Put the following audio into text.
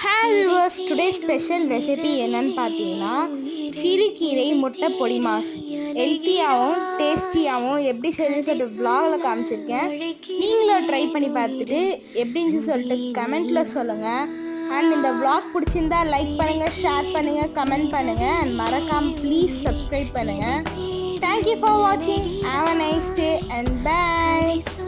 Hi viewers, today special recipe என்னன்னு பார்த்தீங்கன்னா சிறுகீரை முட்டை பொடி மாஸ் ஹெல்த்தியாகவும் டேஸ்டியாகவும் எப்படி செய்யணும்னு சொல்லிட்டு vlogல காமிச்சிருக்கேன். நீங்களும் ட்ரை பண்ணி பார்த்துட்டு எப்படின்னு சொல்லிட்டு கமெண்ட்டில் சொல்லுங்கள். அண்ட் இந்த vlog பிடிச்சிருந்தா லைக் பண்ணுங்கள், ஷேர் பண்ணுங்கள், கமெண்ட் பண்ணுங்கள் அண்ட் மறக்காமல் ப்ளீஸ் சப்ஸ்கிரைப் பண்ணுங்கள். Thank you for watching. Have a nice day and bye.